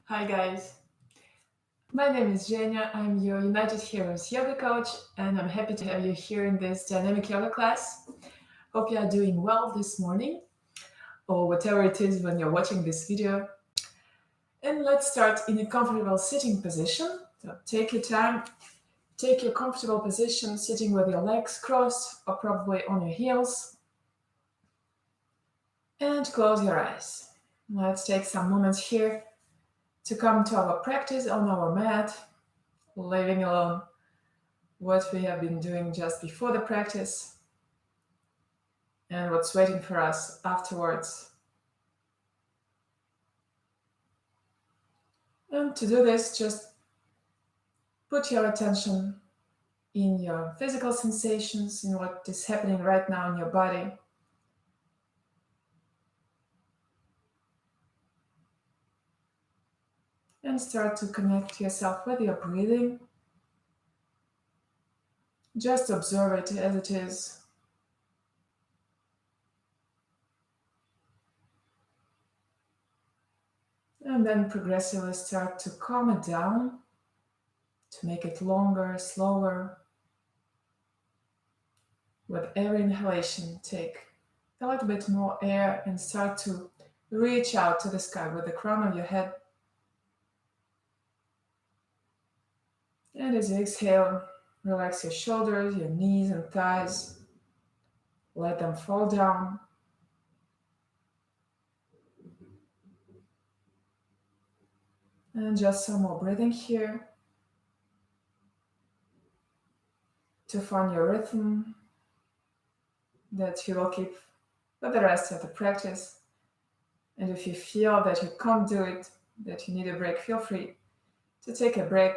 Hi guys, my name is Jenia. I'm your United Heroes yoga coach, and I'm happy to have you here in this dynamic yoga class. Hope you are doing well this morning, or whatever it is when you're watching this video. And let's start in a comfortable sitting position. So take your time, take your comfortable position, sitting with your legs crossed or probably on your heels, and close your eyes. Let's take some moments here to come to our practice on our mat, leaving alone what we have been doing just before the practice and what's waiting for us afterwards. And to do this, just put your attention in your physical sensations, in what is happening right now in your body. And start to connect yourself with your breathing. Just observe it as it is. And then progressively start to calm it down, to make it longer, slower. With every inhalation, take a little bit more air and start to reach out to the sky with the crown of your head. And as you exhale, relax your shoulders, your knees and thighs. Let them fall down. And just some more breathing here to find your rhythm that you will keep for the rest of the practice. And if you feel that you can't do it, that you need a break, feel free to take a break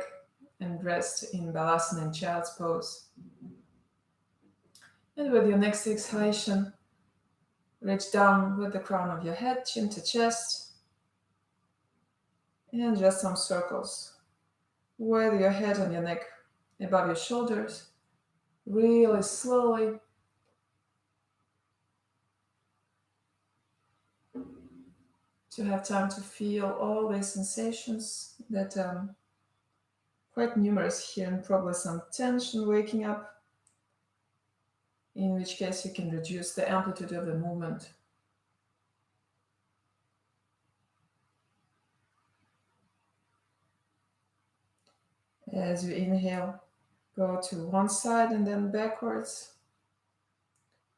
and rest in Tadasana and Child's Pose. And with your next exhalation, reach down with the crown of your head, chin to chest, and just some circles with your head and your neck above your shoulders, really slowly. To have time to feel all these sensations that quite numerous here, and probably some tension waking up, in which case you can reduce the amplitude of the movement. As you inhale, go to one side and then backwards.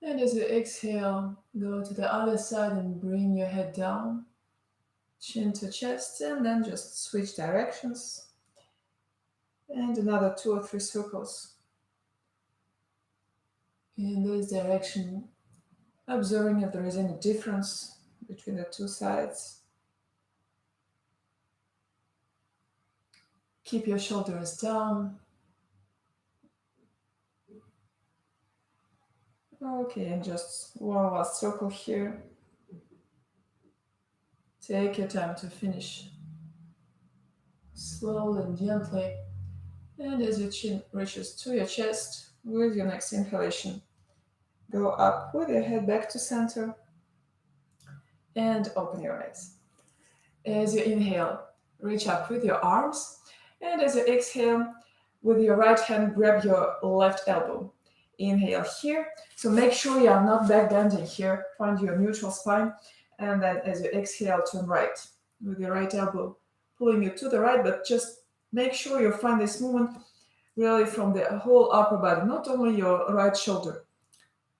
And as you exhale, go to the other side and bring your head down, chin to chest, and then just switch directions. And another 2 or 3 circles in this direction, observing if there is any difference between the two sides. Keep your shoulders down. Okay, and just one last circle here. Take your time to finish. Slowly and gently. And as your chin reaches to your chest, with your next inhalation, go up with your head back to center and open your eyes. As you inhale, reach up with your arms, and as you exhale, with your right hand, grab your left elbow. Inhale here, so make sure you are not back bending here, find your neutral spine, and then as you exhale, turn right with your right elbow, pulling you to the right, but just make sure you find this movement really from the whole upper body, not only your right shoulder.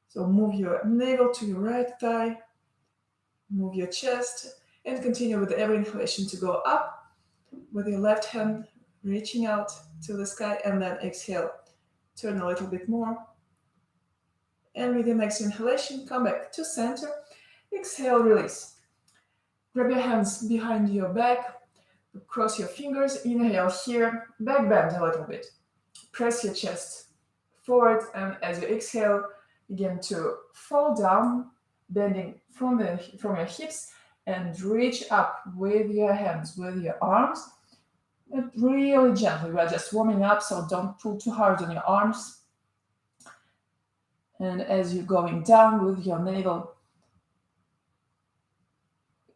So move your navel to your right thigh, move your chest, and continue with every inhalation to go up with your left hand reaching out to the sky, and then exhale, turn a little bit more. And with your next inhalation, come back to center, exhale, release. Grab your hands behind your back, cross your fingers, inhale here, back bend a little bit. Press your chest forward, and as you exhale, begin to fall down, bending from your hips, and reach up with your hands, with your arms, and really gently. We're just warming up, so don't pull too hard on your arms. And as you're going down with your navel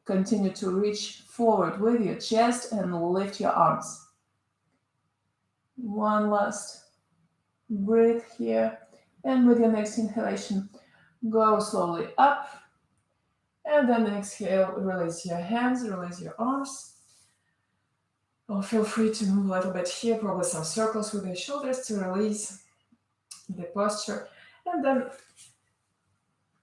continue to reach forward with your chest and lift your arms. One last breath here. And with your next inhalation, go slowly up. And then exhale, release your hands, release your arms. Or feel free to move a little bit here, probably some circles with your shoulders to release the posture. And then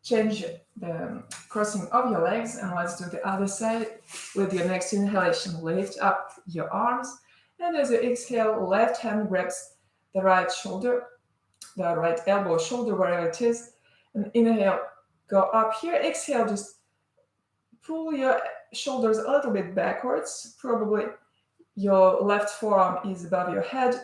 change the crossing of your legs, and let's do the other side. With your next inhalation, lift up your arms, and as you exhale, left hand grabs the right shoulder, the right elbow, shoulder, wherever it is, and inhale, go up here. Exhale, just pull your shoulders a little bit backwards. Probably your left forearm is above your head,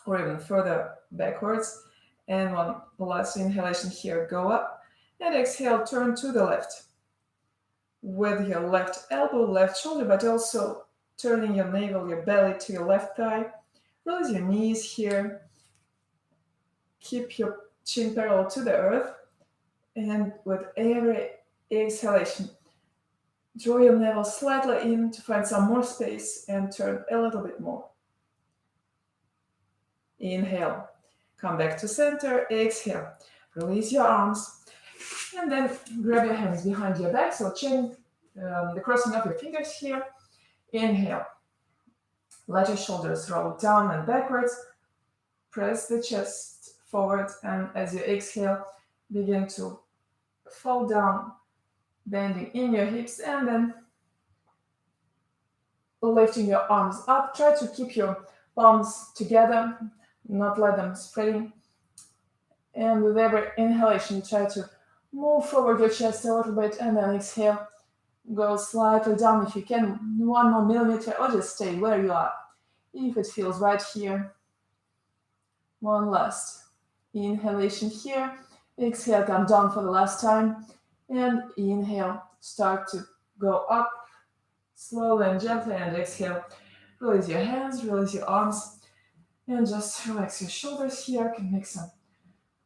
or even further backwards. And one last inhalation here, go up. And exhale, turn to the left. With your left elbow, left shoulder, but also turning your navel, your belly to your left thigh. Release your knees here. Keep your chin parallel to the earth. And with every exhalation, draw your navel slightly in to find some more space and turn a little bit more. Inhale. Come back to center, exhale. Release your arms, and then grab your hands behind your back, so chain the crossing of your fingers here. Inhale. Let your shoulders roll down and backwards. Press the chest forward, and as you exhale, begin to fall down, bending in your hips, and then lifting your arms up. Try to keep your palms together, not let them spreading. And with every inhalation, try to move forward your chest a little bit, and then exhale, go slightly down if you can, 1 more millimeter, or just stay where you are if it feels right here. One last inhalation here. Exhale, come down for the last time, and inhale, start to go up slowly and gently, and exhale, release your hands, release your arms, and just relax your shoulders here. You can make some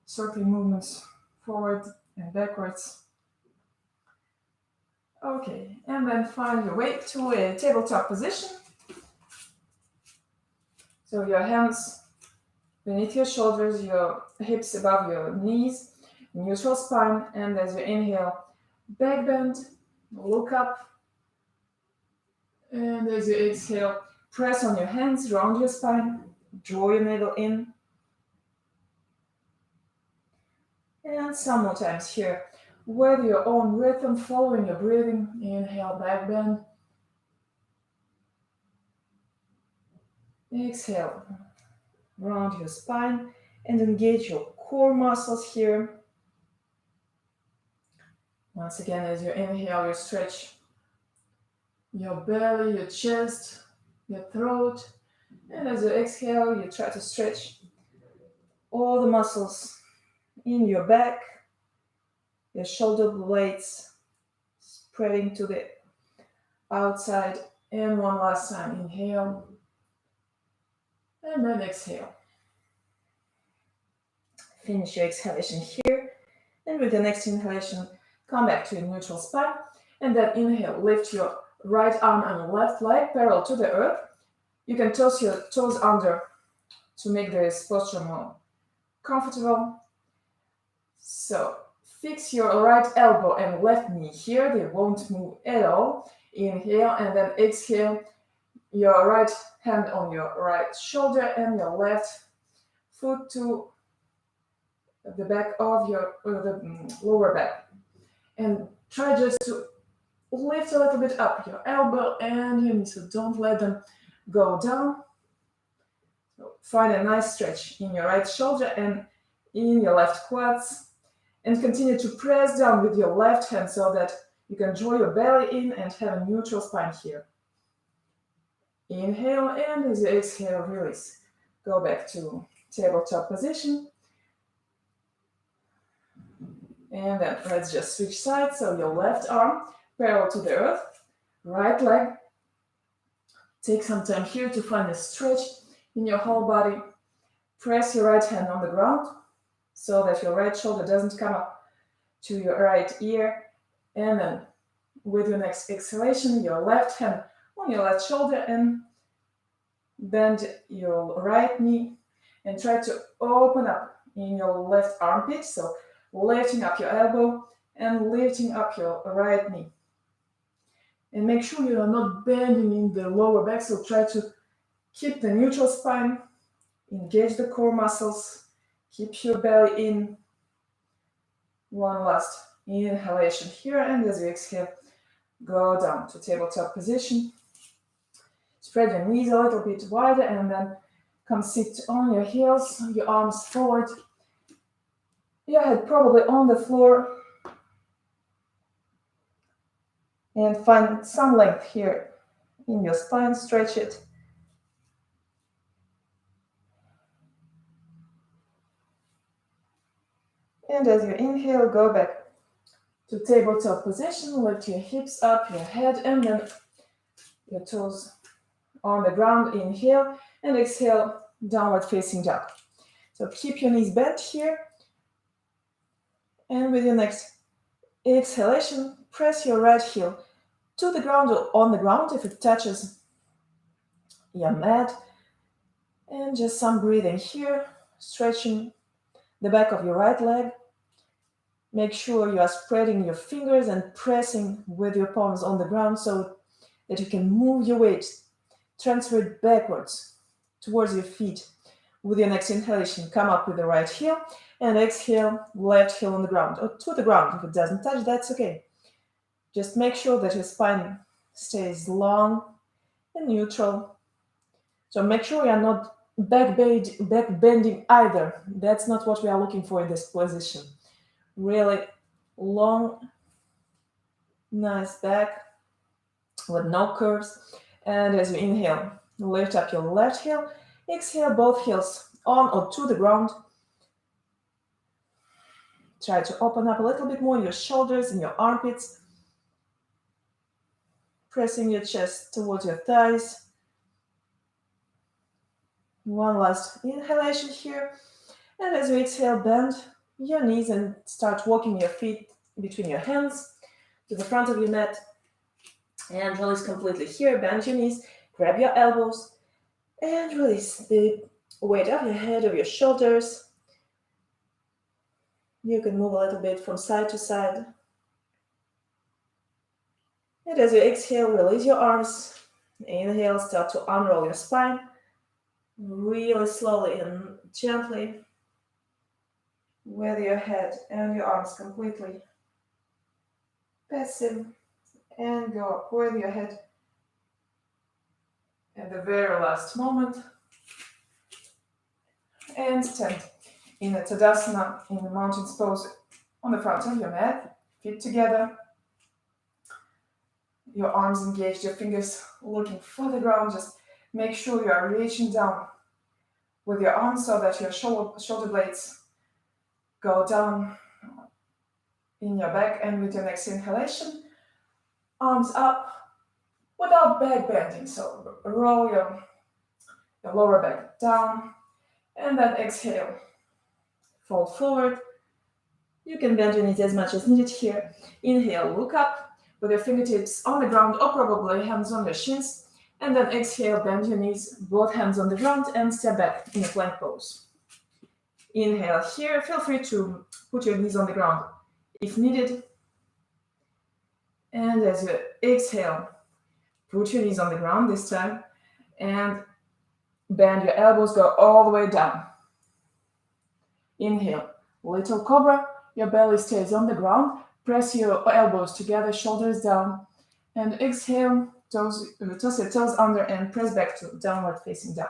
circling movements forward and backwards. Okay, and then find your way to a tabletop position. So your hands beneath your shoulders, your hips above your knees, neutral spine, and as you inhale, back bend, look up, and as you exhale, press on your hands, round your spine, draw your navel in. And some more times here, with your own rhythm, following your breathing. Inhale, back bend. Exhale, round your spine and engage your core muscles here. Once again, as you inhale, you stretch your belly, your chest, your throat. And as you exhale, you try to stretch all the muscles in your back, your shoulder blades spreading to the outside. And one last time, inhale. And then exhale. Finish your exhalation here. And with the next inhalation, come back to your neutral spine. And then inhale, lift your right arm and left leg parallel to the earth. You can toss your toes under to make this posture more comfortable. So fix your right elbow and left knee here. They won't move at all. Inhale, and then exhale. Your right hand on your right shoulder and your left foot to the back of your the lower back. And try just to lift a little bit up your elbow and your knee, so don't let them go down. So find a nice stretch in your right shoulder and in your left quads, and continue to press down with your left hand so that you can draw your belly in and have a neutral spine here. Inhale, and as you exhale, release. Go back to tabletop position. And then let's just switch sides. So your left arm parallel to the earth, right leg. Take some time here to find a stretch in your whole body. Press your right hand on the ground so that your right shoulder doesn't come up to your right ear. And then with your next exhalation, your left hand on your left shoulder and bend your right knee and try to open up in your left armpit. So lifting up your elbow and lifting up your right knee. And make sure you are not bending in the lower back, so try to keep the neutral spine, engage the core muscles, keep your belly in. One last inhalation here, and as you exhale, go down to tabletop position. Spread your knees a little bit wider and then come sit on your heels, your arms forward, your head probably on the floor, and find some length here in your spine, stretch it. And as you inhale, go back to tabletop position, lift your hips up, your head, and then your toes on the ground. Inhale and exhale, downward facing dog. So keep your knees bent here. And with your next exhalation, press your right heel to the ground or on the ground if it touches your mat. And just some breathing here, stretching the back of your right leg. Make sure you are spreading your fingers and pressing with your palms on the ground so that you can move your weight, transfer it backwards towards your feet. With your next inhalation, come up with the right heel and exhale, left heel on the ground or to the ground. If it doesn't touch, that's okay. Just make sure that your spine stays long and neutral. So make sure you are not back bending either. That's not what we are looking for in this position. Really long, nice back with no curves. And as you inhale, lift up your left heel. Exhale, both heels on or to the ground. Try to open up a little bit more your shoulders and your armpits. Pressing your chest towards your thighs. One last inhalation here. And as you exhale, bend your knees and start walking your feet between your hands to the front of your mat. And release completely here. Bend your knees, grab your elbows, and release the weight of your head, of your shoulders. You can move a little bit from side to side. And as you exhale, release your arms. Inhale, start to unroll your spine. Really slowly and gently with your head and your arms completely passive, and go up with your head at the very last moment and stand in a Tadasana, in the Mountains Pose on the front of your mat, feet together, your arms engaged, your fingers looking for the ground. Just make sure you are reaching down with your arms so that your shoulder blades go down in your back. And with your next inhalation, arms up without back bending. So roll your lower back down and then exhale. Fold forward. You can bend your knees as much as needed here. Inhale, look up with your fingertips on the ground or probably hands on your shins. And then exhale, bend your knees, both hands on the ground, and step back in a plank pose. Inhale here. Feel free to put your knees on the ground if needed. And as you exhale, put your knees on the ground this time and bend your elbows, go all the way down. Inhale, little cobra, your belly stays on the ground. Press your elbows together, shoulders down. And exhale, toss your toes under and press back to downward facing dog.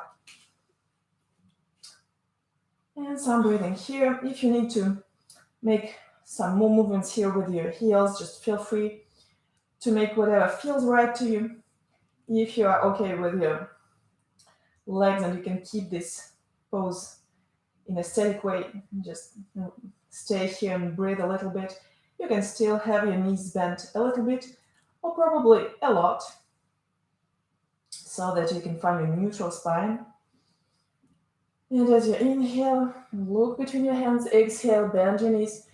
And some breathing here. If you need to make some more movements here with your heels, just feel free to make whatever feels right to you. If you are okay with your legs and you can keep this pose in a static way, just stay here and breathe a little bit. You can still have your knees bent a little bit or probably a lot so that you can find your neutral spine. And as you inhale, look between your hands, exhale, bend your knees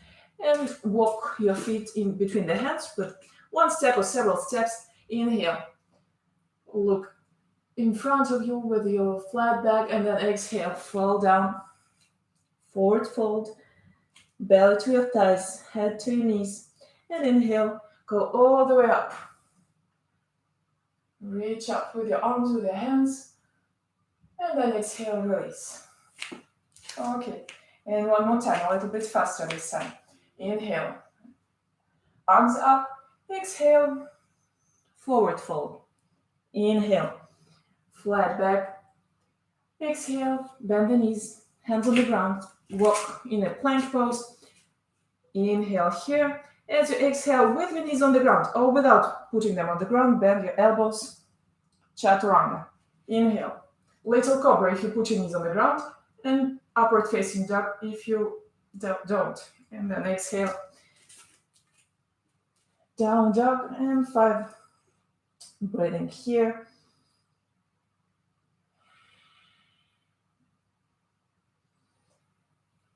and walk your feet in between the hands, but one step or several steps. Inhale. Look in front of you with your flat back, and then exhale, fall down, forward fold, belly to your thighs, head to your knees, and inhale, go all the way up. Reach up with your arms, with your hands, and then exhale, release. Okay, and one more time, a little bit faster this time. Inhale, arms up, exhale, forward fold. Inhale, flat back, exhale, bend the knees, hands on the ground, walk in a plank pose. Inhale here. As you exhale with your knees on the ground or without putting them on the ground, bend your elbows, chaturanga. Inhale, little cobra if you put your knees on the ground, and upward facing dog if you don't. And then exhale, down dog, and 5. Breathing here.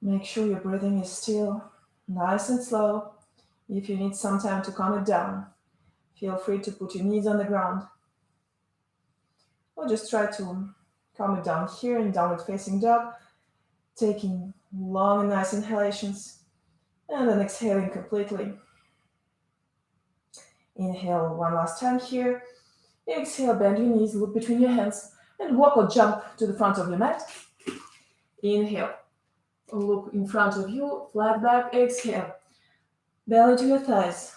Make sure your breathing is still, nice and slow. If you need some time to calm it down, feel free to put your knees on the ground. Or just try to calm it down here in downward facing dog, taking long and nice inhalations, and then exhaling completely. Inhale one last time here. Exhale, bend your knees, look between your hands, and walk or jump to the front of your mat. Inhale, look in front of you, flat back, exhale. Belly to your thighs,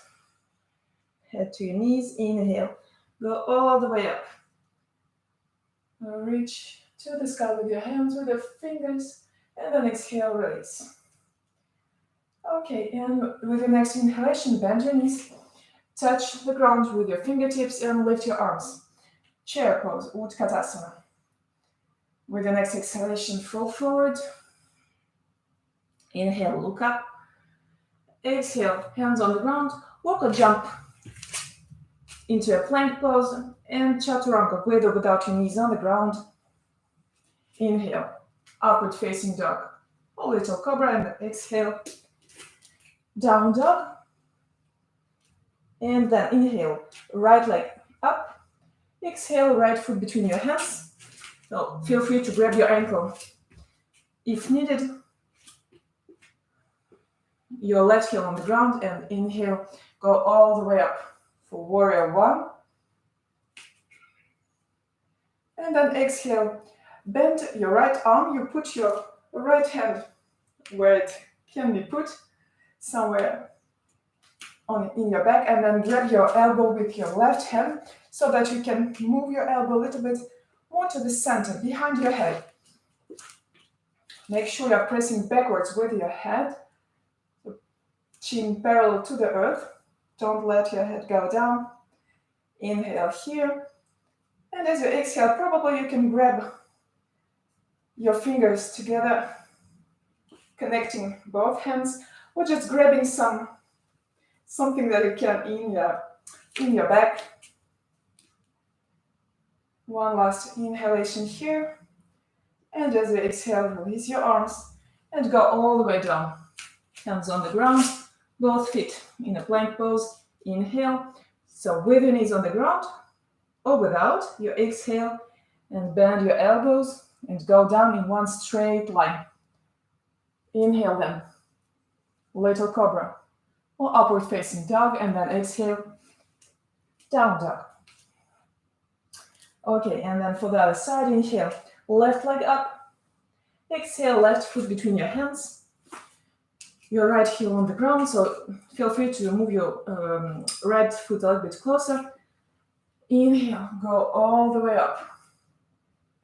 head to your knees, inhale. Go all the way up. Reach to the sky with your hands, with your fingers, and then exhale, release. Okay, and with your next inhalation, bend your knees, touch the ground with your fingertips, and lift your arms. Chair pose, Tadasana. With your next exhalation, fall forward. Inhale, look up. Exhale, hands on the ground, walk or jump into a plank pose, and chaturanga, with or without your knees on the ground. Inhale, upward facing dog, a little cobra, and exhale, down dog. And then inhale, right leg up. Exhale, right foot between your hands. So feel free to grab your ankle if needed. Your left heel on the ground, and inhale, go all the way up for warrior 1. And then exhale, bend your right arm. You put your right hand where it can be put, somewhere in your back, and then grab your elbow with your left hand so that you can move your elbow a little bit more to the center, behind your head. Make sure you're pressing backwards with your head, chin parallel to the earth. Don't let your head go down. Inhale here. And as you exhale, probably you can grab your fingers together, connecting both hands, or just grabbing something that you can in your back. One last inhalation here. And as you exhale, release your arms and go all the way down. Hands on the ground, both feet in a plank pose. Inhale. So with your knees on the ground, or without, you exhale and bend your elbows and go down in one straight line. Inhale then, little cobra, or upward facing dog, and then exhale, down dog. Okay, and then for the other side, inhale, left leg up, exhale, left foot between your hands, your right heel on the ground, so feel free to move your right foot a little bit closer. Inhale, go all the way up.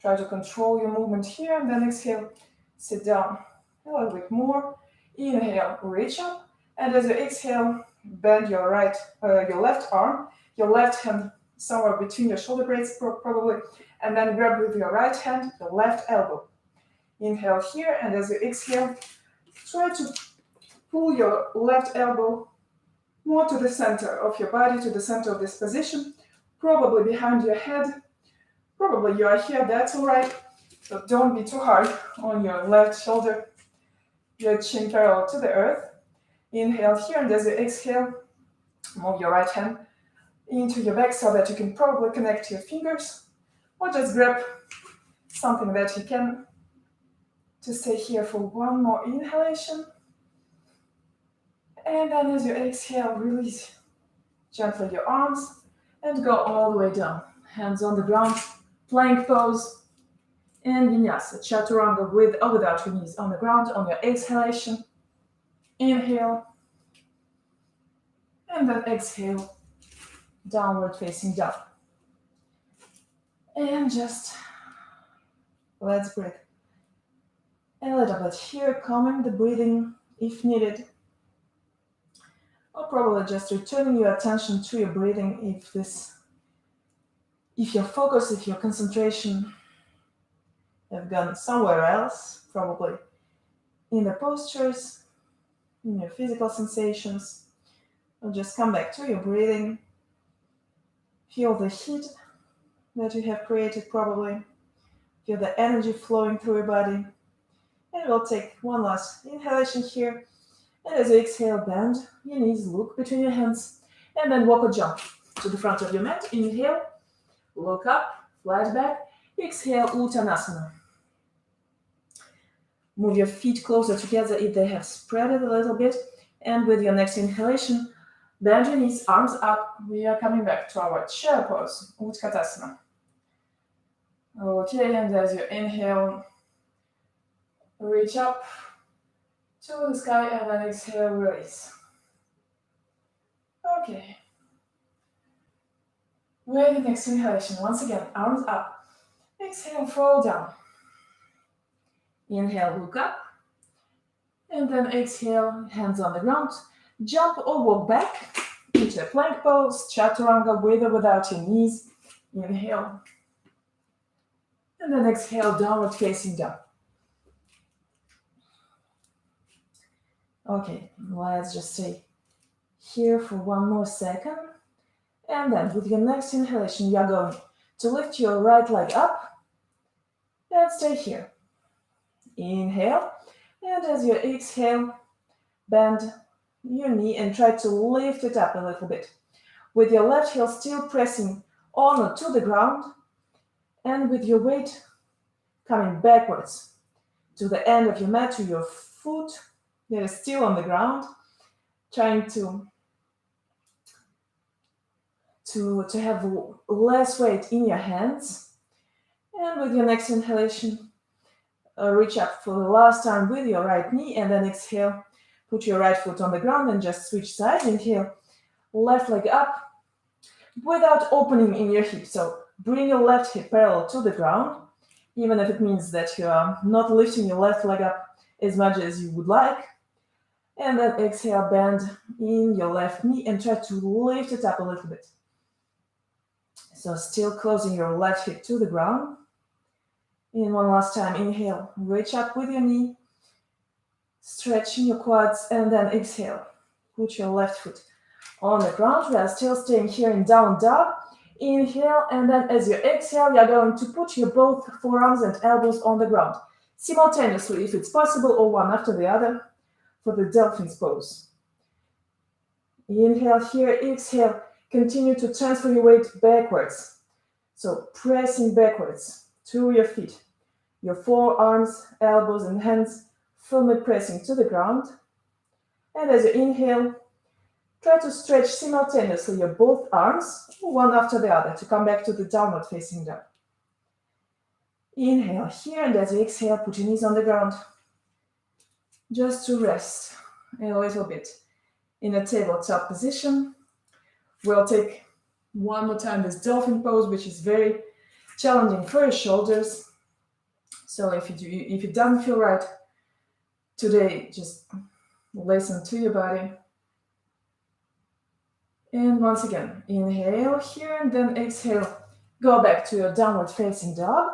Try to control your movement here, and then exhale, sit down a little bit more. Inhale, reach up, and as you exhale, bend your left arm, your left hand somewhere between your shoulder blades probably, and then grab with your right hand the left elbow. Inhale here, and as you exhale, try to pull your left elbow more to the center of your body, to the center of this position, probably behind your head. Probably you are here, that's all right, but don't be too hard on your left shoulder. Your chin parallel to the earth. Inhale here, and as you exhale, Move your right hand into your back so that you can probably connect your fingers, or just grab something that you can to stay here for one more inhalation. And then as you exhale, release gently your arms and go all the way down. Hands on the ground, plank pose, and vinyasa, chaturanga with or without your knees on the ground on your exhalation. Inhale, and then exhale, downward facing dog. And just let's breathe a little bit here, calming the breathing if needed, or probably just returning your attention to your breathing if your focus, if your concentration have gone somewhere else, probably in the postures, in your physical sensations, or just come back to your breathing. Feel the heat that you have created probably. Feel the energy flowing through your body. And we'll take one last inhalation here. And as you exhale, bend your knees, look between your hands, and then walk or jump to the front of your mat. Inhale, look up, flat back. Exhale, Uttanasana. Move your feet closer together if they have spread it a little bit. And with your next inhalation, bend your knees, arms up. We are coming back to our chair pose, Utkatasana. Okay, and as you inhale, reach up to the sky, and then exhale, release. Okay. With the next inhalation, once again, arms up. Exhale, fall down. Inhale, look up. And then exhale, hands on the ground. Jump or walk back into a plank pose, chaturanga with or without your knees. Inhale. And then exhale, downward facing dog. Okay, let's just stay here for one more second. And then with your next inhalation, you're going to lift your right leg up and stay here. Inhale. And as you exhale, bend your knee and try to lift it up a little bit. With your left heel still pressing on or to the ground, and with your weight coming backwards to the end of your mat, to your foot that is still on the ground, trying to have less weight in your hands. And with your next inhalation, reach up for the last time with your right knee, and then exhale, put your right foot on the ground and just switch sides. Inhale, left leg up without opening in your hip. So bring your left hip parallel to the ground, even if it means that you are not lifting your left leg up as much as you would like. And then exhale, bend in your left knee and try to lift it up a little bit. So still closing your left hip to the ground. And one last time, inhale, reach up with your knee, stretching your quads, and then exhale. Put your left foot on the ground. We are still staying here in down dog. Inhale, and then as you exhale, you're going to put your both forearms and elbows on the ground, simultaneously if it's possible, or one after the other, for the Dolphins Pose. Inhale here, exhale. Continue to transfer your weight backwards. So pressing backwards to your feet. Your forearms, elbows, and hands firmly pressing to the ground. And as you inhale, try to stretch simultaneously your both arms, one after the other, to come back to the downward facing dog. Inhale here, and as you exhale, put your knees on the ground. Just to rest a little bit in a tabletop position. We'll take one more time this dolphin pose, which is very challenging for your shoulders. So if it doesn't feel right today, just listen to your body. And once again, inhale here, and then exhale. Go back to your downward facing dog.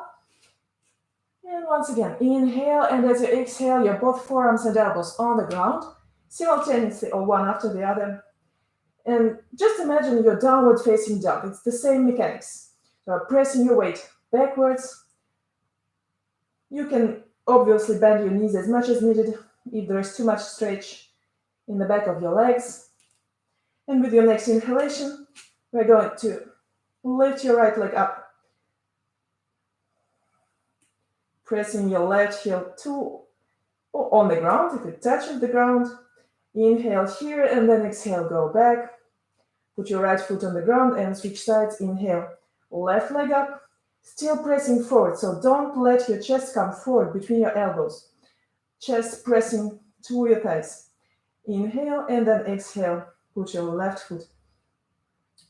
And once again, inhale, and as you exhale, your both forearms and elbows on the ground, simultaneously or one after the other. And just imagine your downward facing dog. It's the same mechanics. So pressing your weight backwards. You can obviously bend your knees as much as needed if there is too much stretch in the back of your legs. And with your next inhalation, we're going to lift your right leg up, pressing your left heel to or on the ground if it touches the ground. Inhale here and then exhale, go back. Put your right foot on the ground and switch sides. Inhale, left leg up, still pressing forward. So don't let your chest come forward between your elbows. Chest pressing to your thighs. Inhale and then exhale. Put your left foot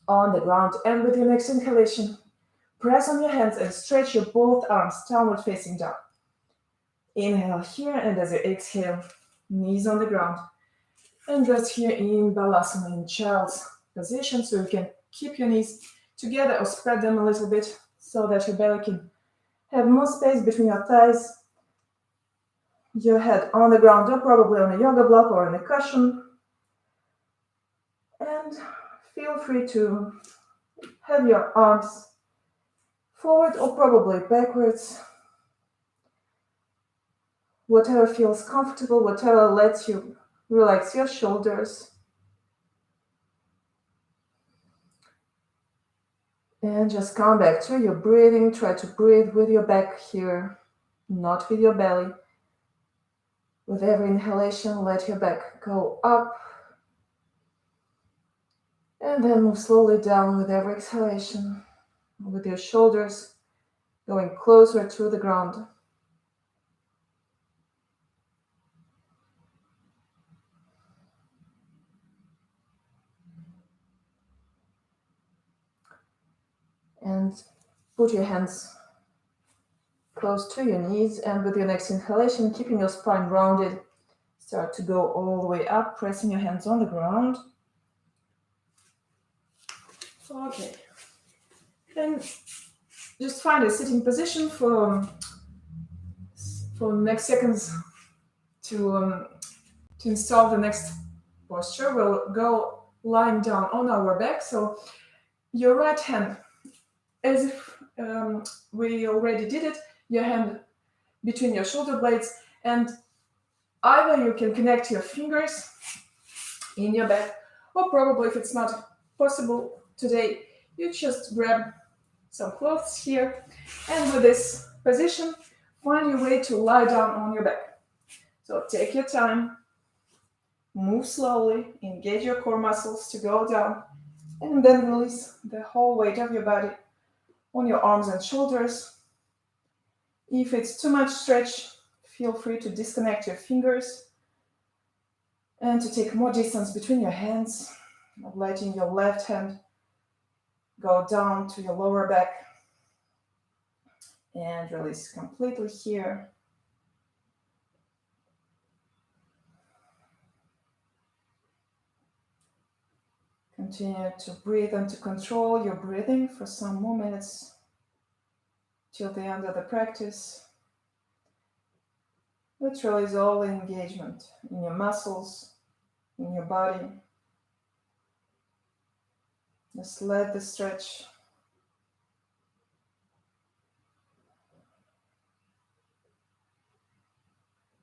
on the ground. And with your next inhalation, press on your hands and stretch your both arms downward facing down. Inhale here, and as you exhale, knees on the ground. And rest here in Balasana, in child's position, so you can keep your knees together or spread them a little bit so that your belly can have more space between your thighs. Your head on the ground or probably on a yoga block or on a cushion. And feel free to have your arms forward or probably backwards. Whatever feels comfortable, whatever lets you relax your shoulders. And just come back to your breathing. Try to breathe with your back here, not with your belly. With every inhalation, let your back go up. And then move slowly down with every exhalation, with your shoulders going closer to the ground. And put your hands close to your knees, and with your next inhalation, keeping your spine rounded, start to go all the way up, pressing your hands on the ground. Okay. Then just find a sitting position for the next seconds to install the next posture. We'll go lying down on our back. So your right hand, as if we already did it, your hand between your shoulder blades, and either you can connect your fingers in your back, or probably if it's not possible today, you just grab some clothes here, and with this position, find your way to lie down on your back. So take your time, move slowly, engage your core muscles to go down, and then release the whole weight of your body on your arms and shoulders. If it's too much stretch, feel free to disconnect your fingers and to take more distance between your hands, letting your left hand go down to your lower back and release completely here. Continue to breathe and to control your breathing for some more minutes till the end of the practice. Let's release all the engagement in your muscles, in your body. Just let the stretch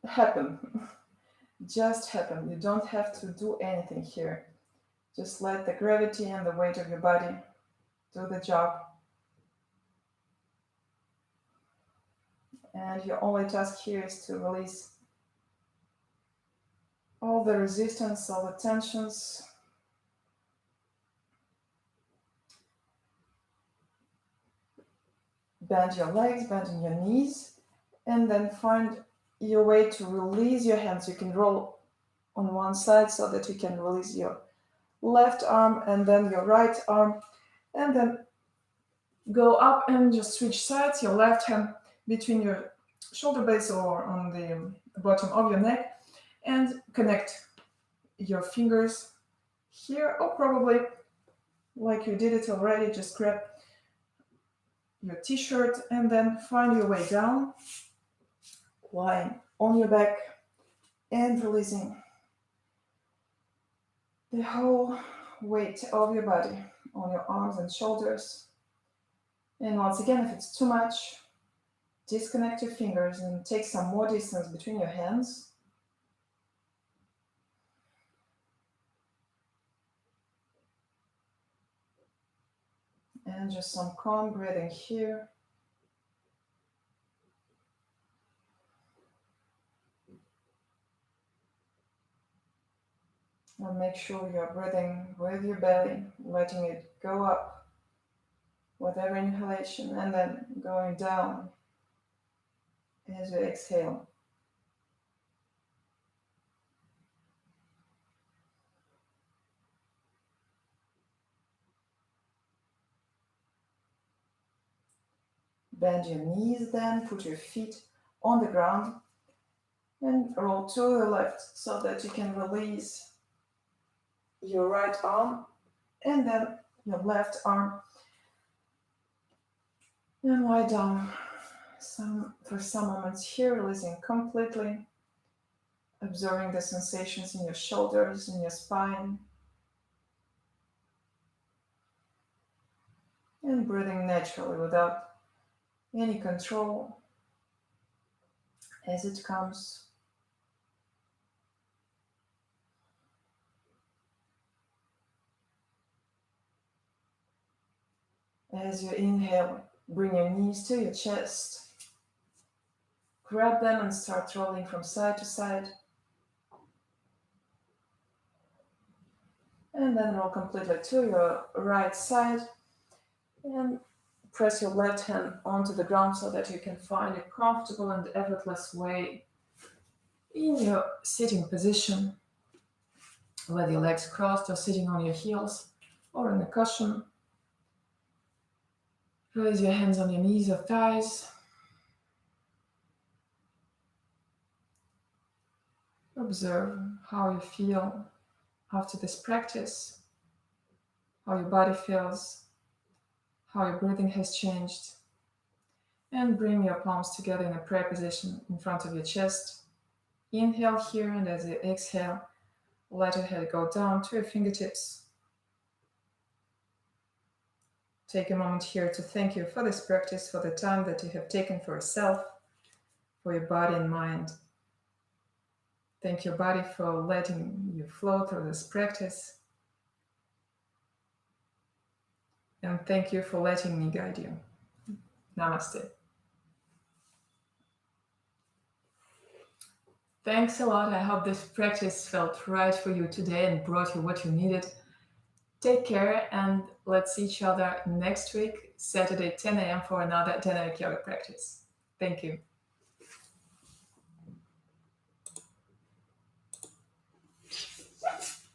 happen. Just happen. You don't have to do anything here. Just let the gravity and the weight of your body do the job. And your only task here is to release all the resistance, all the tensions. Bend your legs, bend your knees, and then find your way to release your hands. You can roll on one side so that you can release your left arm and then your right arm, and then go up and just switch sides, your left hand between your shoulder blades or on the bottom of your neck, and connect your fingers here, or probably like you did it already, just grab your t-shirt and then find your way down, lying on your back and releasing the whole weight of your body on your arms and shoulders. And once again, if it's too much, disconnect your fingers and take some more distance between your hands. And just some calm breathing here. And make sure you're breathing with your belly, letting it go up with every inhalation and then going down as you exhale. Bend your knees then, put your feet on the ground and roll to the left so that you can release your right arm and then your left arm and lie down for some moments here, releasing completely, observing the sensations in your shoulders, in your spine, and breathing naturally without any control as it comes. As you inhale, bring your knees to your chest, grab them and start rolling from side to side. And then roll completely to your right side and press your left hand onto the ground so that you can find a comfortable and effortless way in your sitting position, with your legs crossed or sitting on your heels or in a cushion. Place your hands on your knees or thighs. Observe how you feel after this practice, how your body feels, how your breathing has changed. And bring your palms together in a prayer position in front of your chest. Inhale here, and as you exhale, let your head go down to your fingertips. Take a moment here to thank you for this practice, for the time that you have taken for yourself, for your body and mind. Thank your body for letting you flow through this practice. And thank you for letting me guide you. Namaste. Thanks a lot. I hope this practice felt right for you today and brought you what you needed. Take care, and let's see each other next week, Saturday, 10 a.m. for another dynamic yoga practice. Thank you.